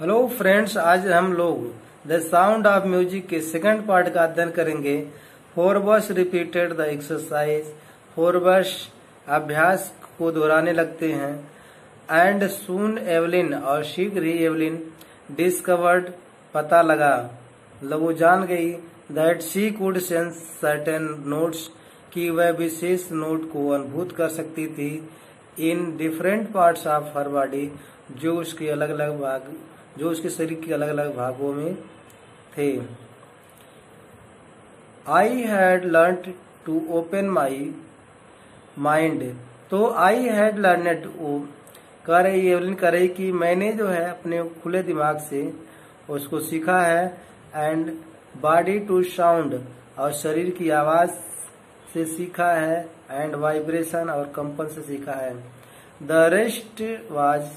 Hello friends, आज हम लोग द साउंड ऑफ म्यूजिक के सेकंड पार्ट का अध्ययन करेंगे। 4 verse repeated the exercise. 4 verse अभ्यास को दोहराने लगते हैं। एंड सून एवलिन, और शीघ्र ही एवलिन डिस्कवर्ड, पता लगा, वो जान गई, that she could sense certain notes, कि वह विशेष नोट को अनुभूत कर सकती थी, in different parts of her body, जो उसके शरीर के अलग अलग भागों में थे। I had learn to open my mind, तो आई हैड लर्नेड, कह रही एवलिन कह रही कि मैंने जो है अपने खुले दिमाग से उसको सीखा है। एंड बॉडी टू साउंड, और शरीर की आवाज से सीखा है। एंड वाइब्रेशन, और कंपन से सीखा है। द रेस्ट वाज,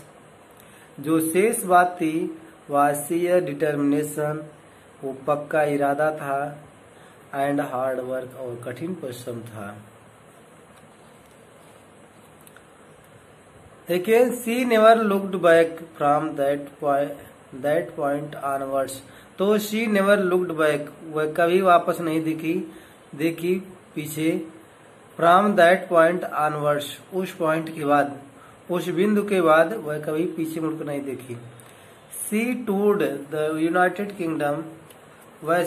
जो शेष बात थी, वाज शेयर डिटर्मिनेशन, वो पक्का इरादा था। एंड हार्ड वर्क, और कठिन परिश्रम था। Again, she never looked back from that point onwards. तो she never looked back, वह कभी वापस नहीं देखी पीछे। From that point onwards, उस पॉइंट के बाद, उस बिंदु के बाद वह कभी पीछे मुड़कर नहीं देखी। She toured the United Kingdom, वह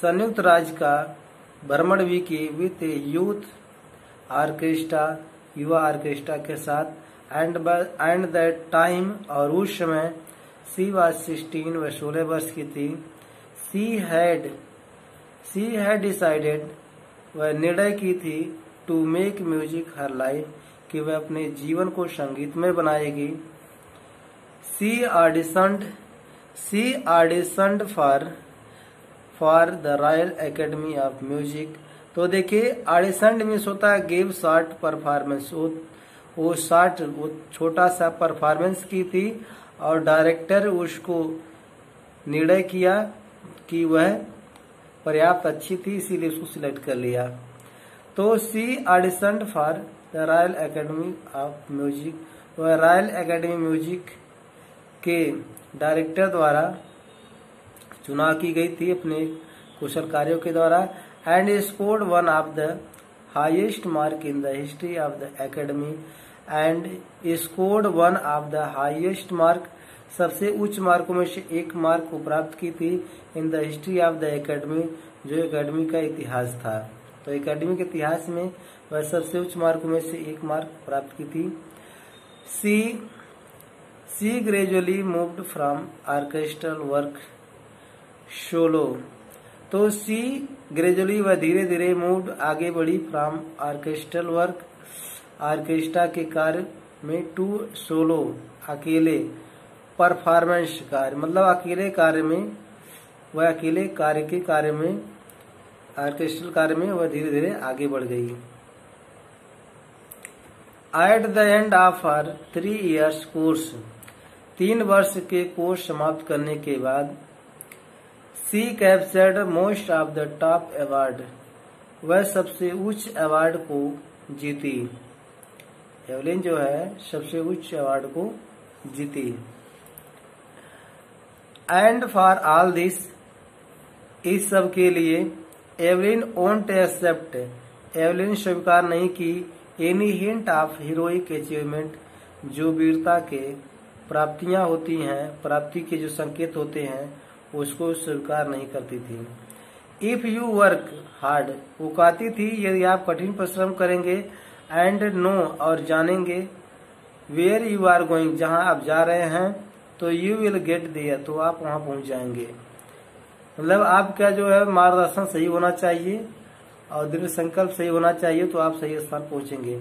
संयुक्त राज्य का भ्रमण भी की, विथ यूथ ऑर्केस्ट्रा, युवा ऑर्केस्ट्रा के साथ। एंड दैट टाइम, और उस समय, सी वाज 16, वह 16 वर्ष की थी। सी हैड डिसाइडेड, वह निर्णय की थी, to make music her life, कि वह अपने जीवन को संगीतमय बनाएगी। She auditioned for the Royal Academy of Music. तो देखिए, ऑडिशन मीन्स होता है गिव शॉर्ट परफॉर्मेंस। वो छोटा सा परफॉर्मेंस की थी, और डायरेक्टर उसको निर्णय किया कि वह पर्याप्त अच्छी थी, इसीलिए उसको सिलेक्ट कर लिया। तो she auditioned for the Royal Academy of Music, वह रॉयल एकेडमी म्यूजिक के डायरेक्टर द्वारा चुनाव की गई थी अपने कुशल कार्यों के द्वारा। And scored one of the highest mark in the history of the academy. And scored one of the highest mark, सबसे उच्च मार्कों में से एक मार्क को प्राप्त की थी, in the history of the academy, जो एकेडमी का इतिहास था। तो एकेडमी के इतिहास में वह सबसे उच्च मार्कों में से एक मार्क प्राप्त की थी। She gradually moved from orchestral work solo, तो सी ग्रेजुअली, वह धीरे धीरे मूव्ड, आगे बढ़ी, फ्रॉम ऑर्केस्ट्रल वर्क, ऑर्केस्ट्रा के कार्य में, टू सोलो, अकेले, परफॉर्मेंस कार्य, मतलब अकेले कार्य में, वह अकेले कार्य में, ऑर्केस्ट्रल कार्य में वह धीरे धीरे आगे बढ़ गई। At the end of her 3 years course, 3 वर्ष के कोर्स समाप्त करने के बाद, she captured most of the top award, वह सबसे उच्च अवार्ड को जीती। एवलिन जो है सबसे उच्च अवार्ड को जीती। एंड फॉर ऑल दिस, इस सब के लिए, एवलिन ओंट एक्सेप्ट, एवलिन स्वीकार नहीं की, any hint of heroic achievement, जो वीरता के प्राप्तियां होती हैं, प्राप्ति के जो संकेत होते हैं, उसको स्वीकार नहीं करती थी। इफ यू वर्क हार्ड, वो कहती थी यदि आप कठिन परिश्रम करेंगे। एंड नो, और जानेंगे, वेयर यू आर गोइंग, जहां आप जा रहे हैं, तो यू विल गेट देयर, तो आप वहां पहुंच जाएंगे। मतलब आपका जो है मार्गदर्शन सही होना चाहिए, और दृढ़ संकल्प सही होना चाहिए, तो आप सही स्थान पहुंचेंगे।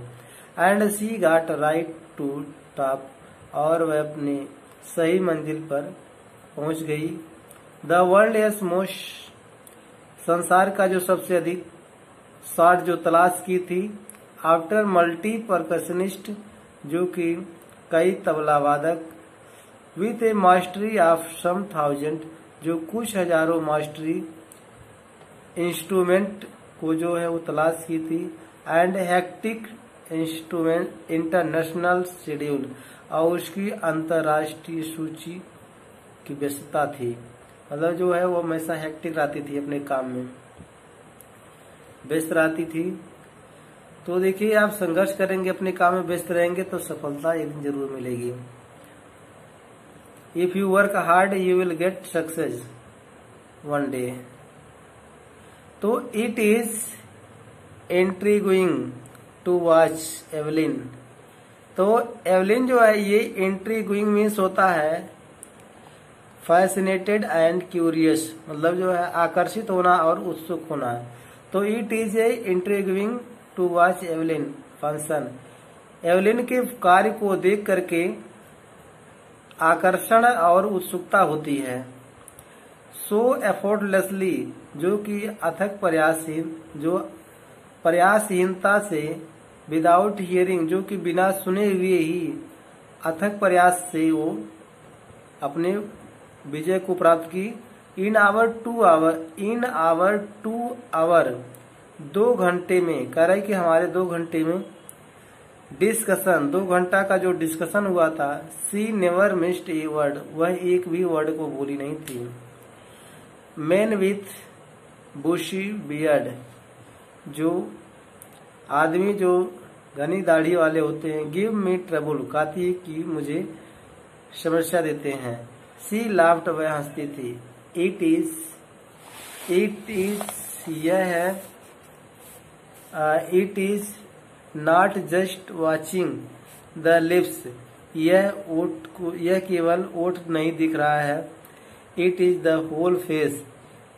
And she got right to top, और वह अपनी सही मंजिल पर पहुंच गई। द वर्ल्ड इज मोस्ट, संसार का जो सबसे अधिक शॉट जो तलाश की थी। आफ्टर मल्टी परकशनिस्ट, जो कि कई तबला वादक। With a mastery of some thousand, जो कुछ हजारों मास्टरी इंस्ट्रूमेंट को जो है वो तलाश की थी। And hectic instrument international schedule, और उसकी अंतर्राष्ट्रीय सूची की व्यस्तता थी, मतलब जो है वो हमेशा हेक्टिक रहती थी, अपने काम में व्यस्त रहती थी। तो देखिए आप संघर्ष करेंगे, अपने काम में व्यस्त रहेंगे तो सफलता एक दिन जरूर मिलेगी। If you work hard you will get success one day. तो it is intriguing to watch Evelyn. तो एवलिन जो है ये इंट्रिग्विंग मीन्स होता है फैसिनेटेड एंड क्यूरियस, मतलब जो है आकर्षित होना और उत्सुक होना। तो it is a intriguing to watch Evelyn function. Evelyn के कार्य को देख करके आकर्षण और उत्सुकता होती है। सो एफर्टलेसली, जो कि अथक प्रयासहीन, जो प्रयासहीनता से, विदाउट हियरिंग, जो कि बिना सुने हुए ही अथक प्रयास से वो अपने विजय को प्राप्त की। इन आवर 2 घंटे में, कह रहे कि हमारे 2 घंटे में डिस्कशन, 2 घंटा का जो डिस्कशन हुआ था, सी नेवर मिस्ड ए वर्ड, वह एक भी वर्ड को भूली नहीं थी। मैन विथ बुशी बियर्ड, जो आदमी जो घनी दाढ़ी वाले होते हैं, गिव मी ट्रबल, कहती है कि मुझे समस्या देते हैं। सी लाफ्ट, वह हंसती थी। इट इज यह है, it is not just watching the lips, यह केवल ओठ नहीं दिख रहा है। It is the whole face,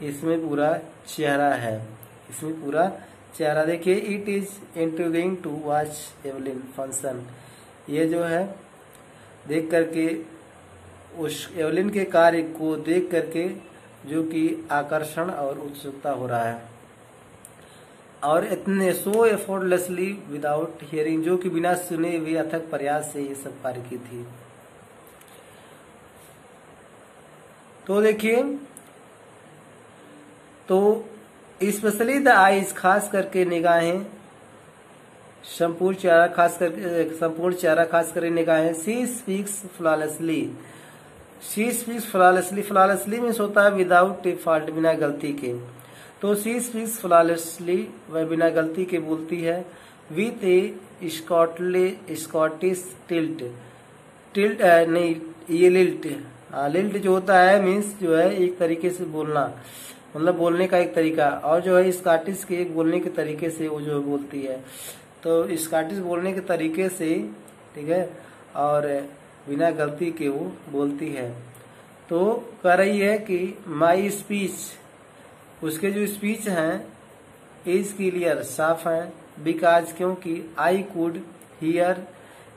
इसमें पूरा चेहरा है, इसमें पूरा चेहरा। देखिए it is intriguing to watch Evelyn function, ये जो है देख करके उस एवलिन के कार्य को देख करके जो कि आकर्षण और उत्सुकता हो रहा है। और इतने सो एफर्टलेसली विदाउट हियरिंग, जो कि बिना सुने हुए अथक प्रयास से ये सब कार्य की थी। तो देखिए, तो स्पेशली द आईज, खास करके निगाहें, संपूर्ण चेहरा खास करके निगाहें। She speaks flawlessly, she speaks flawlessly, flawlessly means होता है विदाउट ए फॉल्ट, बिना गलती के। तो सी स्पीक्स फ्लॉलेसली, वह बिना गलती के बोलती है। विथ ए स्कॉटिश टिल्ट, नहीं ये लिल्ट जो होता है मीन्स जो है एक तरीके से बोलना, मतलब बोलने का एक तरीका, और जो है स्कॉटिश के एक बोलने के तरीके से वो जो बोलती है। तो स्कॉटिश बोलने के तरीके से, ठीक है, और बिना गलती के वो बोलती है। तो कह रही है कि माई स्पीच, उसके जो स्पीच हैं इज क्लियर, साफ है। बिकॉज, क्योंकि, आई कुड हियर,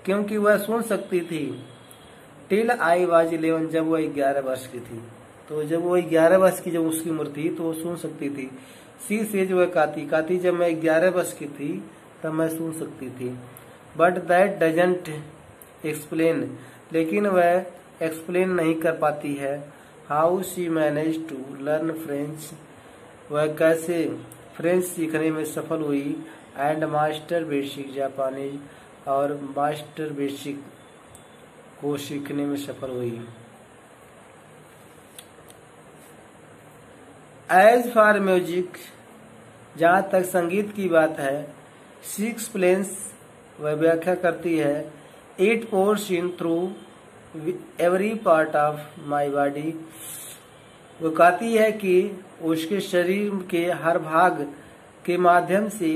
क्योंकि वह सुन सकती थी। टिल आई वाज 11, जब वह 11 वर्ष की थी। तो जब वो 11 वर्ष की जब उसकी उम्र थी तो वो सुन सकती थी। सी से जो है काती, जब मैं 11 वर्ष की थी तब मैं सुन सकती थी। बट दैट डजंट एक्सप्लेन, लेकिन वह एक्सप्लेन नहीं कर पाती है। How she manage to learn French, वह कैसे फ्रेंच सीखने में सफल हुई। एंड मास्टर बेसिक जापानीज, और मास्टर बेसिक को सीखने में सफल हुई। एज फॉर म्यूजिक, जहाँ तक संगीत की बात है, शी एक्सप्लेन्स, वह व्याख्या करती है। It pores in through every part of my body, वो कहती है कि उसके शरीर के हर भाग के माध्यम से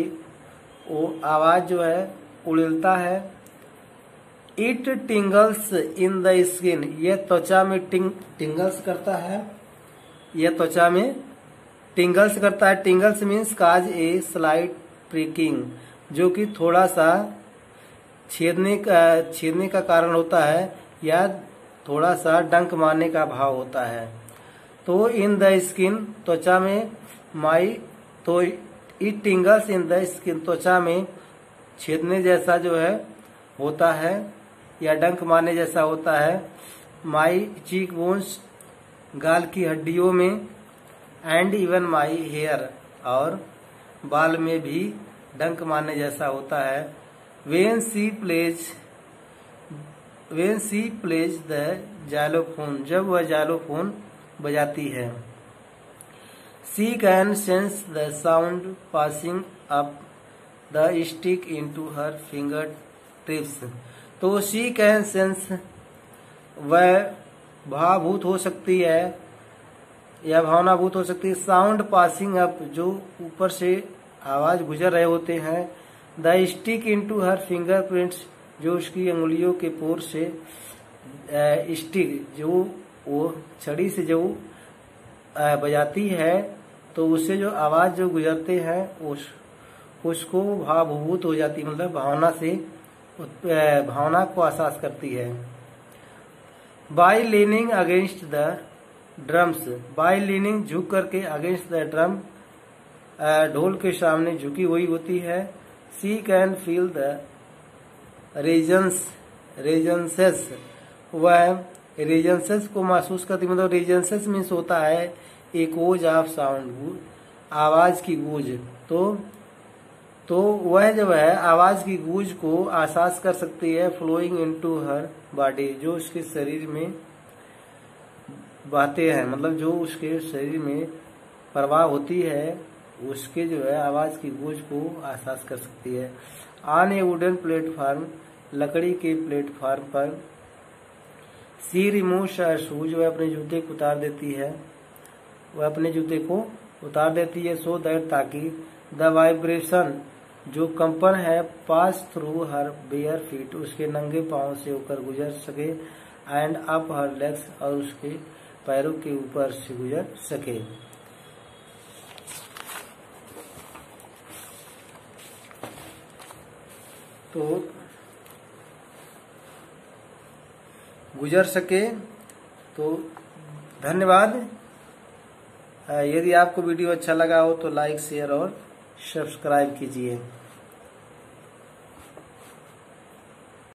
वो आवाज जो है उड़ेलता है। इट टिंगल्स इन द स्किन, यह त्वचा में टिंगल्स करता है, यह त्वचा में टिंगल्स करता है। टिंगल्स means cause a slight pricking, जो कि थोड़ा सा छेदने का कारण होता है, या थोड़ा सा डंक मारने का भाव होता है। तो इन द स्किन, त्वचा में, तो इट टिंगल्स इन द स्किन, त्वचा में छेदने जैसा जो है होता है, या डंक मारने जैसा होता है। माई चीक बोन्स, गाल की हड्डियों में। एंड इवन माई हेयर, और बाल में भी डंक मारने जैसा होता है। When she plays the xylophone, जब वह जाइलोफोन बजाती है। She can sense the sound passing up the stick into her fingertips. तो she can sense, वह भावभूत हो सकती है या भावनाभूत हो सकती है। साउंड पासिंग अप, जो ऊपर से आवाज गुजर रहे होते हैं। The stick into her fingerprints, जो उसकी अंगुलियों के पोर से स्टिक, जो वो छड़ी से जो बजाती है, तो उससे जो आवाज जो गुजरते हैं उसको भावभूत हो जाती, मतलब भावना से भावना को एहसास करती है। By leaning against the drums, by leaning झुक करके, अगेंस्ट द ड्रम ढोल के सामने झुकी हुई होती है। सी कैन फील द रेजेंसेस, वह रेजेंसेस को महसूस करती, मतलब रेजेंसेस मीन्स होता है एक गूंज ऑफ साउंड, आवाज की गूंज। तो वह जो है आवाज की गूंज को एहसास कर सकती है। फ्लोइंग इनटू हर बॉडी, जो उसके शरीर में बहते हैं, मतलब जो उसके शरीर में प्रवाह होती है, उसके जो है आवाज की गूंज को एहसास कर सकती है। ऑन ए वुडन प्लेटफॉर्म, लकड़ी के प्लेटफॉर्म पर। सी रिमूव्स हर शूज, वह अपने जूते को उतार देती है, वह अपने जूते को उतार देती है। सो दैट, ताकि द वाइब्रेशन, जो कंपन है, पास थ्रू हर बेयर फीट, उसके नंगे पांव से होकर गुजर सके। एंड अप हर लेग्स, और उसके पैरों के ऊपर से गुजर सके। तो गुजर सके। तो धन्यवाद। यदि आपको वीडियो अच्छा लगा हो तो लाइक, शेयर और सब्सक्राइब कीजिए।